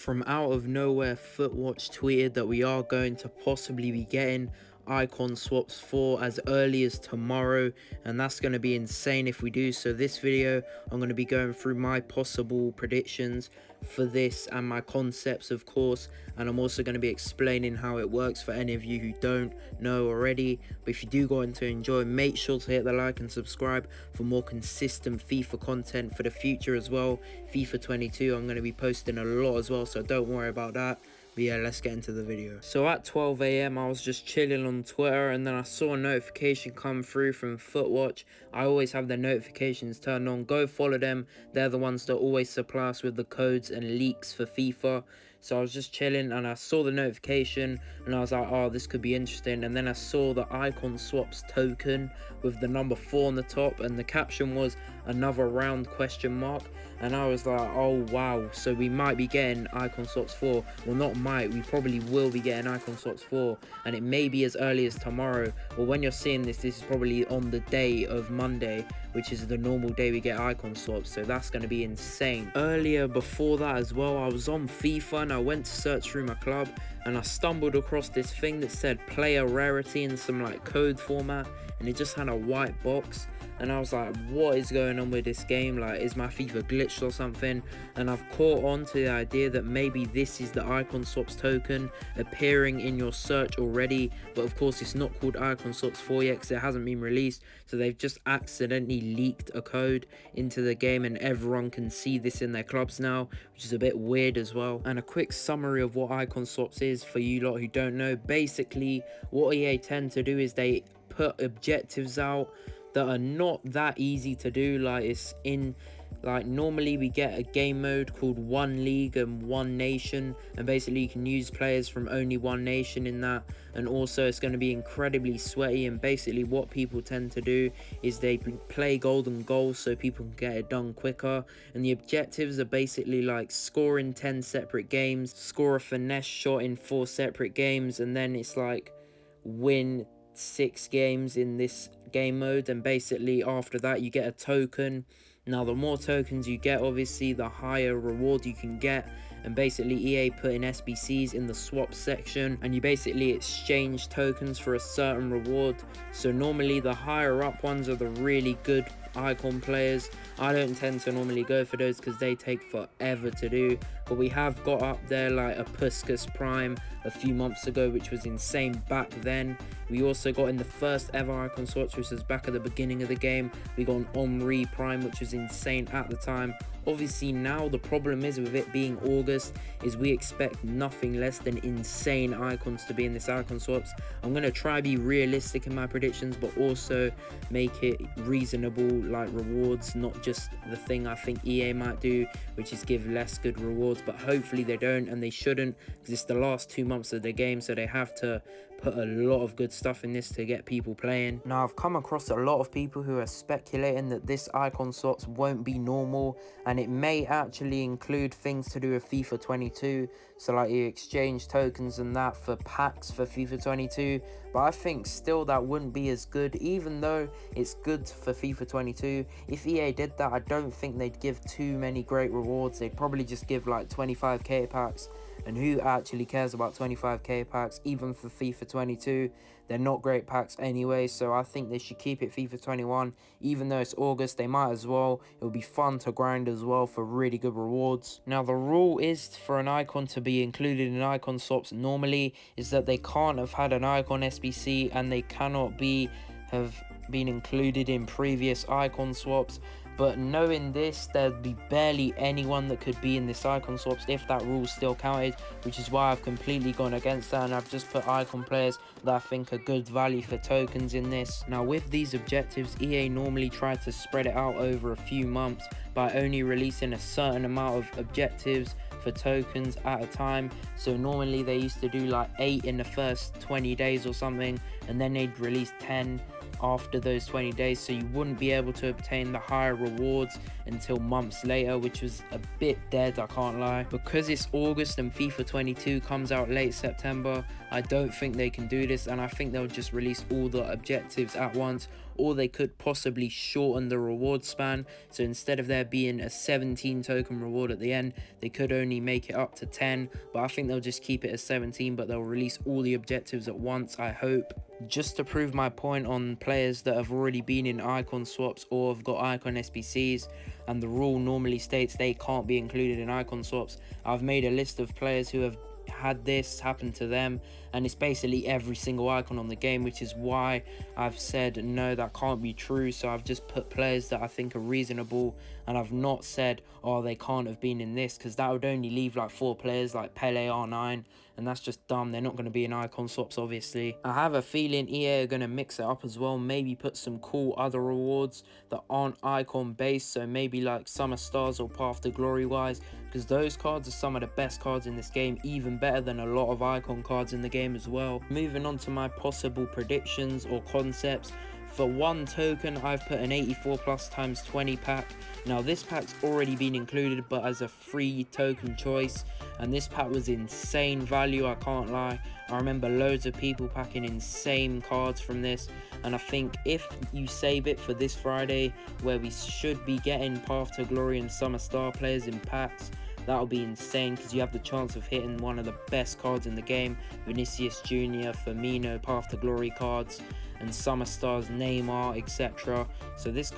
From out of nowhere, Footwatch tweeted that we are going to possibly be getting icon swaps for as early as tomorrow, and that's going to be insane if we do. So this video, I'm going to be going through my possible predictions for this and my concepts, of course, and I'm also going to be explaining how it works for any of you who don't know already. But if you do go on to enjoy, make sure to hit the like and subscribe for more consistent FIFA content for the future as well. FIFA 22, I'm going to be posting a lot as well, so don't worry about that. But yeah, let's get into the video. So at 12 AM, I was just chilling on Twitter, and then I saw a notification come through from Footwatch. I always have their notifications turned on. Go follow them. They're the ones that always supply us with the codes and leaks for FIFA. So I was just chilling and I saw the notification and I was like, oh, this could be interesting. And then I saw the icon swaps token with the number 4 on the top, and the caption was another round question mark. And I was like, oh wow, so we might be getting icon swaps 4. Well, not might, we probably will be getting icon swaps 4, and it may be as early as tomorrow. Well, when you're seeing this is probably on the day of Monday, which is the normal day we get icon swaps, so that's going to be insane. Earlier before that as well, I was on FIFA and I went to search through my club and I stumbled across this thing that said player rarity in some like code format, and it just had a white box. And I was like, what is going on with this game? Like, is my FIFA glitched or something? And I've caught on to the idea that maybe this is the icon swaps token appearing in your search already. But of course, it's not called icon swaps 4 yet because it hasn't been released. So they've just accidentally leaked a code into the game, and everyone can see this in their clubs now, which is a bit weird as well. And a quick summary of what icon swaps is for you lot who don't know. Basically, what EA tend to do is they put objectives out that are not that easy to do. Like, it's in, like, normally we get a game mode called One League and One Nation, and basically you can use players from only one nation in that. And also it's going to be incredibly sweaty, and basically what people tend to do is they play golden goals so people can get it done quicker. And the objectives are basically like score in 10 separate games, score a finesse shot in 4 separate games, and then it's like win 6 games in this game mode. And basically after that you get a token. Now the more tokens you get, obviously the higher reward you can get. And basically EA put in SBCs in the swap section, and you basically exchange tokens for a certain reward. So normally the higher up ones are the really good icon players. I don't tend to normally go for those because they take forever to do, but we have got up there like a Puskas Prime a few months ago, which was insane back then. We also got in the first ever icon swaps, which was back at the beginning of the game. We got an Omri Prime, which was insane at the time. Obviously now the problem is with it being August is we expect nothing less than insane icons to be in this icon swaps. I'm going to try be realistic in my predictions, but also make it reasonable, like rewards, not just the thing I think EA might do, which is give less good rewards. But hopefully they don't, and they shouldn't, because it's the last 2 months of the game, so they have to put a lot of good stuff in this to get people playing. Now I've come across a lot of people who are speculating that this icon swaps won't be normal, and it may actually include things to do with FIFA 22, so like you exchange tokens and that for packs for FIFA 22. But I think still that wouldn't be as good, even though it's good for FIFA 22. If EA did that, I don't think they'd give too many great rewards. They'd probably just give like 25k packs, and who actually cares about 25k packs? Even for FIFA 22, they're not great packs anyway. So I think they should keep it FIFA 21. Even though it's August, they might as well. It'll be fun to grind as well for really good rewards. Now the rule is for an icon to be included in icon swaps normally is that they can't have had an icon SBC, and they cannot have been included in previous icon swaps. But knowing this, there'd be barely anyone that could be in this icon swaps if that rule still counted, which is why I've completely gone against that, and I've just put icon players that I think are good value for tokens in this. Now with these objectives, EA normally try to spread it out over a few months by only releasing a certain amount of objectives for tokens at a time. So normally they used to do like 8 in the first 20 days or something, and then they'd release 10 after those 20 days, so you wouldn't be able to obtain the higher rewards until months later, which was a bit dead, I can't lie. Because it's August and FIFA 22 comes out late September, I don't think they can do this, and I think they'll just release all the objectives at once, or they could possibly shorten the reward span. So instead of there being a 17 token reward at the end, they could only make it up to 10, but I think they'll just keep it as 17, but they'll release all the objectives at once, I hope. Just to prove my point on players that have already been in icon swaps or have got icon SBCs, and the rule normally states they can't be included in icon swaps, I've made a list of players who have had this happen to them, and it's basically every single icon on the game, which is why I've said no, that can't be true. So I've just put players that I think are reasonable, and I've not said, oh, they can't have been in this, because that would only leave like 4 players like Pele R9, and that's just dumb. They're not going to be in icon swaps, obviously. I have a feeling EA are going to mix it up as well, maybe put some cool other rewards that aren't icon based, so maybe like Summer Stars or Path to Glory wise, because those cards are some of the best cards in this game, even better than a lot of icon cards in the game as well. Moving on to my possible predictions or concepts. For 1 token, I've put an 84 plus times 20 pack. Now this pack's already been included, but as a free token choice, and this pack was insane value, I can't lie. I remember loads of people packing insane cards from this, and I think if you save it for this Friday, where we should be getting Path to Glory and Summer Star players in packs, that'll be insane, because you have the chance of hitting one of the best cards in the game, Vinicius Jr., Firmino, Path to Glory cards, and Summer Stars, Neymar, etc. So this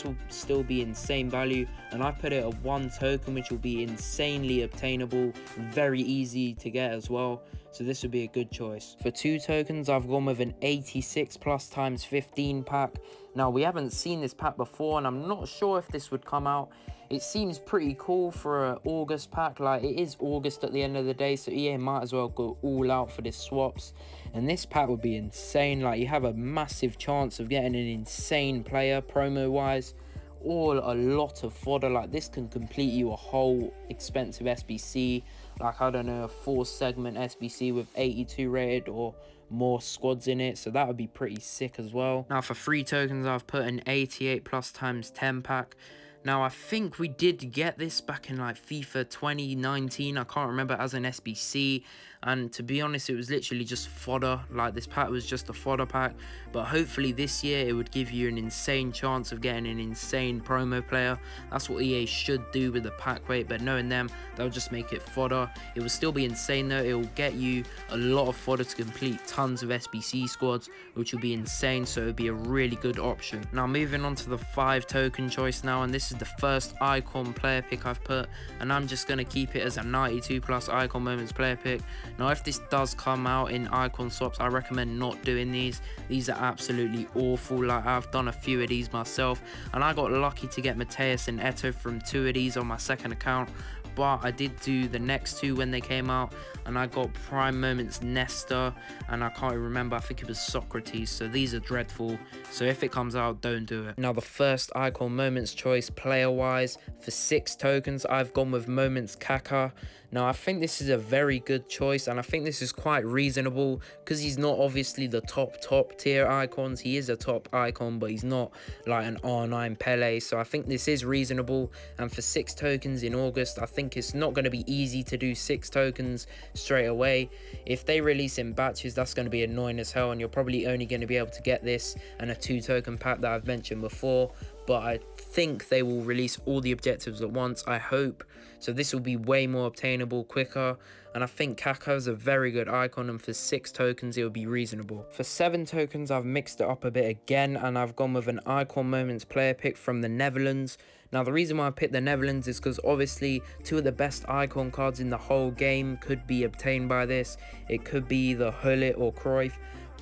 will still be insane value, and I put it at 1 token, which will be insanely obtainable, very easy to get as well. So this would be a good choice. For 2 tokens, I've gone with an 86 plus times 15 pack. Now we haven't seen this pack before, and I'm not sure if this would come out. It seems pretty cool for an August pack. Like, it is August at the end of the day, so EA might as well go all out for this swaps. And this pack would be insane. Like, you have a massive chance of getting an insane player promo wise, or a lot of fodder. Like, this can complete you a whole expensive SBC, like, I don't know, a 4 segment SBC with 82 rated or more squads in it, so that would be pretty sick as well. Now for 3 tokens, I've put an 88 plus times 10 pack. Now I think we did get this back in like FIFA 2019, I can't remember, as an SBC, and to be honest, it was literally just fodder. Like, this pack was just a fodder pack, but hopefully this year it would give you an insane chance of getting an insane promo player. That's what EA should do with the pack rate, but knowing them, they'll just make it fodder. It will still be insane though. It will get you a lot of fodder to complete tons of SBC squads, which will be insane, so it would be a really good option. Now moving on to the 5 token choice now, and this is the first icon player pick I've put, and I'm just going to keep it as a 92 plus icon moments player pick. Now if this does come out in icon swaps, I recommend not doing these. These are absolutely awful. Like, I've done a few of these myself, and I got lucky to get Mateus and Eto from 2 of these on my second account, but I did do the next 2 when they came out, and I got Prime Moments Nesta, and I can't remember, I think it was Socrates. So these are dreadful, so if it comes out, don't do it. Now the first icon moments choice player wise, for 6 tokens, I've gone with Moments Kaka. Now I think this is a very good choice, and I think this is quite reasonable, because he's not obviously the top tier icons. He is a top icon, but he's not like an R9 Pele, so I think this is reasonable. And for 6 tokens in August, I think it's not going to be easy to do 6 tokens straight away. If they release in batches, that's going to be annoying as hell, and you're probably only going to be able to get this and a 2 token pack that I've mentioned before. But I think they will release all the objectives at once, I hope. So this will be way more obtainable quicker, and I think Kaka is a very good icon, and for 6 tokens it will be reasonable. For 7 tokens, I've mixed it up a bit again, and I've gone with an icon moments player pick from the Netherlands. Now the reason why I picked the Netherlands is because obviously 2 of the best icon cards in the whole game could be obtained by this. It could be either Hullet or Cruyff.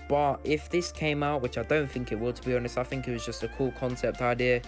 But if this came out, which I don't think it will, to be honest, I think it was just a cool concept idea,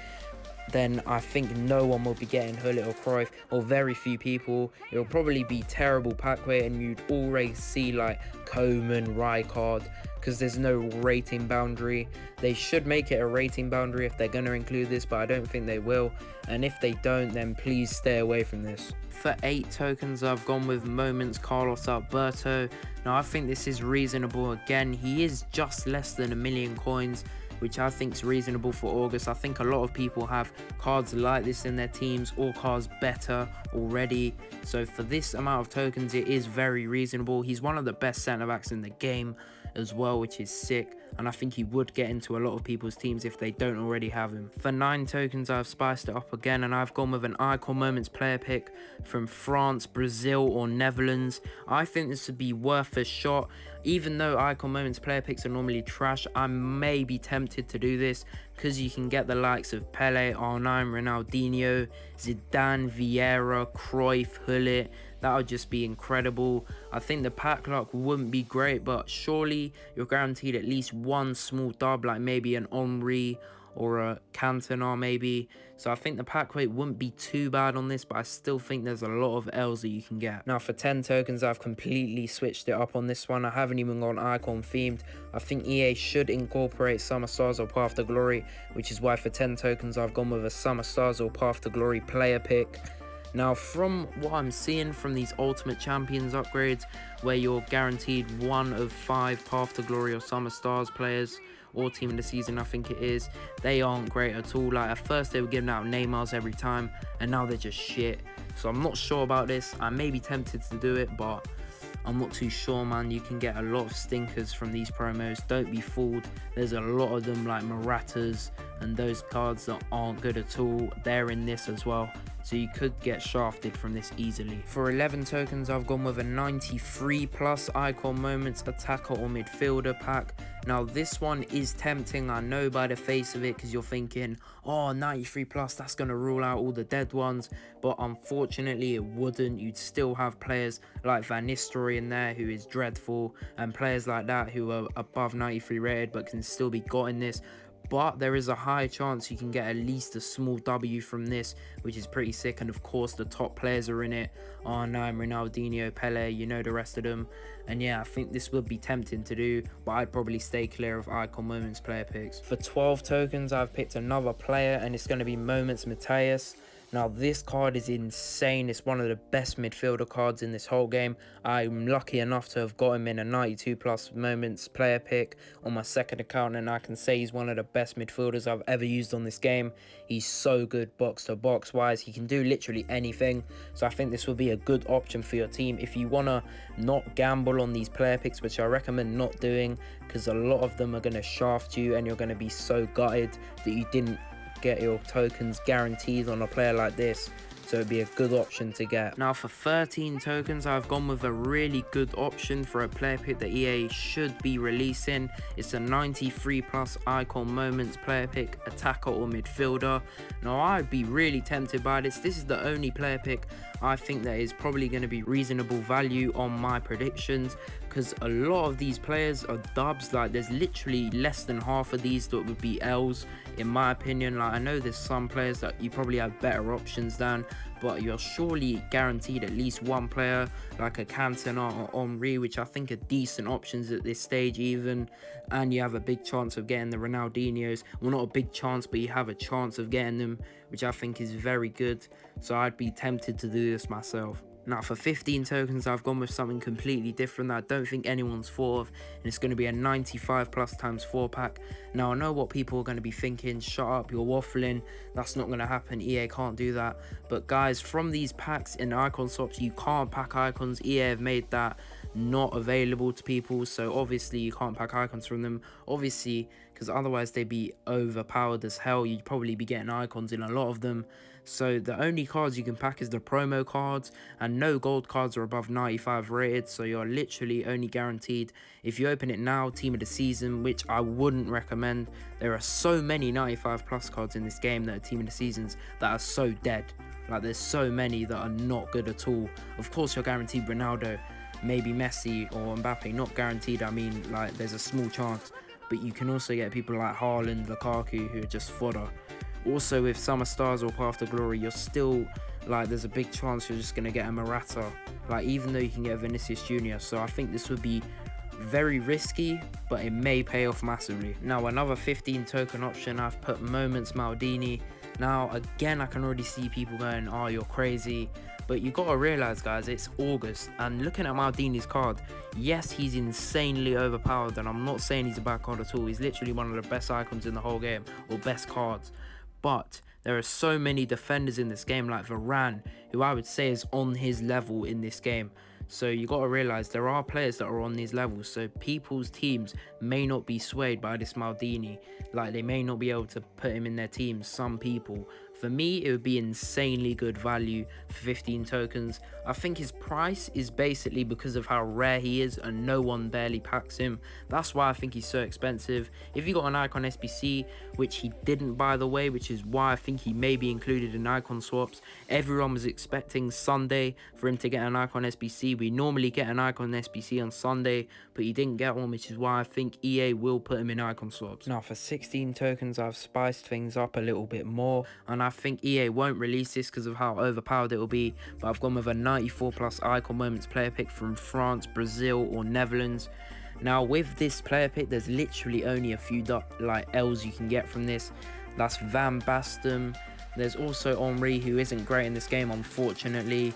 then I think no one will be getting Hullet or Cruyff, or very few people. It will probably be terrible pack weight, and you'd always see like Coman, Rijkaard, because there's no rating boundary. They should make it a rating boundary if they're going to include this, but I don't think they will. And if they don't, then please stay away from this. For 8 tokens, I've gone with Moments Carlos Alberto. Now I think this is reasonable. Again, he is just less than 1 million coins, which I think is reasonable for August. I think a lot of people have cards like this in their teams, or cards better already. So for this amount of tokens, it is very reasonable. He's one of the best centre backs in the game, as well, which is sick. And I think he would get into a lot of people's teams if they don't already have him. For 9 tokens, I've spiced it up again, and I've gone with an Icon Moments player pick from France, Brazil, or Netherlands. I think this would be worth a shot. Even though Icon Moments player picks are normally trash, I may be tempted to do this because you can get the likes of Pele, R9, Ronaldinho, Zidane, Vieira, Cruyff, Hullet. That would just be incredible. I think the pack luck wouldn't be great, but surely you're guaranteed at least one small dub, like maybe an Henry or a Cantona maybe. So I think the pack rate wouldn't be too bad on this, but I still think there's a lot of L's that you can get. Now for 10 tokens, I've completely switched it up on this one. I haven't even gone icon themed. I think EA should incorporate Summer Stars or Path to Glory, which is why for 10 tokens I've gone with a Summer Stars or Path to Glory player pick. Now from what I'm seeing from these Ultimate Champions upgrades, where you're guaranteed 1 of 5 Path to Glory or Summer Stars players, or Team of the Season I think it is, they aren't great at all. Like at first they were giving out Neymars every time, and now they're just shit. So I'm not sure about this. I may be tempted to do it, but I'm not too sure, man. You can get a lot of stinkers from these promos. Don't be fooled. There's a lot of them like Maratas and those cards that aren't good at all. They're in this as well. So you could get shafted from this easily. For 11 tokens, I've gone with a 93 plus Icon Moments attacker or midfielder pack. Now this one is tempting, I know by the face of it, because you're thinking, oh, 93 plus, that's going to rule out all the dead ones. But unfortunately it wouldn't. You'd still have players like Van Nistelrooy in there, who is dreadful, and players like that who are above 93 rated but can still be got in this. But there is a high chance you can get at least a small W from this, which is pretty sick. And of course the top players are in it. R9, Ronaldinho, Pele, you know the rest of them. And yeah, I think this would be tempting to do, but I'd probably stay clear of Icon Moments player picks. For 12 tokens, I've picked another player, and it's going to be Moments Mateus. Now this card is insane. It's one of the best midfielder cards in this whole game. I'm lucky enough to have got him in a 92 plus Moments player pick on my second account, and I can say he's one of the best midfielders I've ever used on this game. He's so good box to box wise. He can do literally anything. So I think this will be a good option for your team if you want to not gamble on these player picks, which I recommend not doing, because a lot of them are going to shaft you and you're going to be so gutted that you didn't get your tokens guaranteed on a player like this. So it'd be a good option to get. Now for 13 tokens, I've gone with a really good option for a player pick that EA should be releasing. It's a 93 plus Icon Moments player pick, attacker or midfielder. Now I'd be really tempted by this. This is the only player pick I think that is probably going to be reasonable value on my predictions, because a lot of these players are dubs. Like there's literally less than half of these that would be L's in my opinion. Like I know there's some players that you probably have better options than, but you're surely guaranteed at least one player like a Cantona or Henry, which I think are decent options at this stage even. And you have a big chance of getting the Ronaldinhos. Well, not a big chance, but you have a chance of getting them, which I think is very good. So I'd be tempted to do this myself. Now for 15 tokens, I've gone with something completely different that I don't think anyone's thought of, and it's going to be a 95 plus times 4 pack. Now I know what people are going to be thinking, shut up, you're waffling, that's not going to happen, EA can't do that. But guys, from these packs in icon swaps, you can't pack icons. EA have made that not available to people, so obviously you can't pack icons from them, obviously, because otherwise they'd be overpowered as hell. You'd probably be getting icons in a lot of them. So the only cards you can pack is the promo cards, and no gold cards are above 95 rated, so you're literally only guaranteed, if you open it now, Team of the Season, which I wouldn't recommend. There are so many 95 plus cards in this game that are Team of the Seasons that are so dead. Like there's so many that are not good at all. Of course you're guaranteed Ronaldo, maybe Messi or Mbappe. Not guaranteed, I mean like there's a small chance, but you can also get people like Haaland, Lukaku, who are just fodder. Also with Summer Stars or Path to Glory, you're still like there's a big chance you're just going to get a Morata, like even though you can get Vinicius Jr. So I think this would be very risky, but it may pay off massively. Now another 15 token option, I've put Moments Maldini. Now again, I can already see people going, oh you're crazy, but you gotta realize guys, it's August, and looking at Maldini's card, yes he's insanely overpowered, and I'm not saying he's a bad card at all. He's literally one of the best icons in the whole game, or best cards. But there are so many defenders in this game like Varane, who I would say is on his level in this game. So you got to realize there are players that are on these levels, so people's teams may not be swayed by this Maldini. Like, they may not be able to put him in their teams, some people. For me, it would be insanely good value for 15 tokens. I think his price is basically because of how rare he is and no one barely packs him. That's why I think he's so expensive. If you got an icon SBC, which he didn't by the way, which is why I think he may be included in icon swaps, everyone was expecting Sunday for him to get an icon SBC. We normally get an icon SBC on Sunday, but he didn't get one, which is why I think EA will put him in icon swaps. Now for 16 tokens, I've spiced things up a little bit more, and I think EA won't release this because of how overpowered it will be, but I've gone with a 94 plus icon moments player pick from France, Brazil or Netherlands. Now with this player pick, there's literally only a few L's you can get from this. That's Van Basten. There's also Henry, who isn't great in this game unfortunately,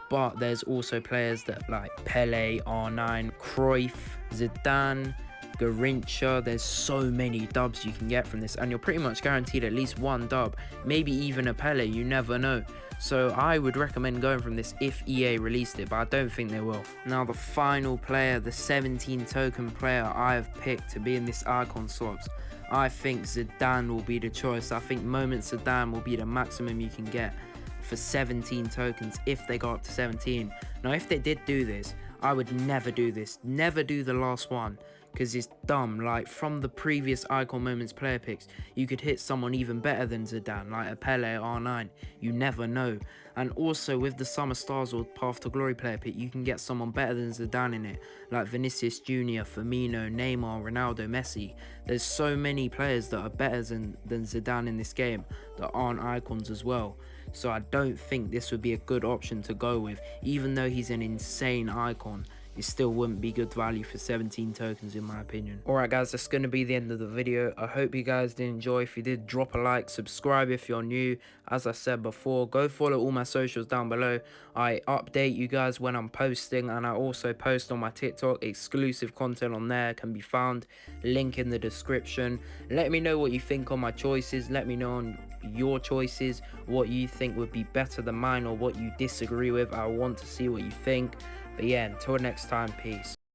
but there's also players that like Pele, R9, Cruyff, Zidane, Garincha. There's so many dubs you can get from this, and you're pretty much guaranteed at least one dub, maybe even a Pele, you never know. So I would recommend going from this if EA released it, but I don't think they will. Now the final player, the 17 token player I have picked to be in this icon swaps, I think Zidane will be the choice. I think Moment Zidane will be the maximum you can get for 17 tokens if they go up to 17. Now if they did do this, I would never do this, never do the last one, because it's dumb. Like, from the previous icon moments player picks, you could hit someone even better than Zidane, like a Pele, R9, you never know. And also with the Summer Stars or Path to Glory player pick, you can get someone better than Zidane in it, like Vinicius Jr, Firmino, Neymar, Ronaldo, Messi. There's so many players that are better than Zidane in this game that aren't icons as well. So I don't think this would be a good option to go with. Even though he's an insane icon, it still wouldn't be good value for 17 tokens in my opinion. Alright guys, that's going to be the end of the video. I hope you guys did enjoy. If you did, drop a like, subscribe if you're new. As I said before, go follow all my socials down below. I update you guys when I'm posting, and I also post on my TikTok. Exclusive content on there can be found, link in the description. Let me know what you think on my choices. Let me know on your choices, what you think would be better than mine or what you disagree with. I want to see what you think. But yeah, until next time, peace.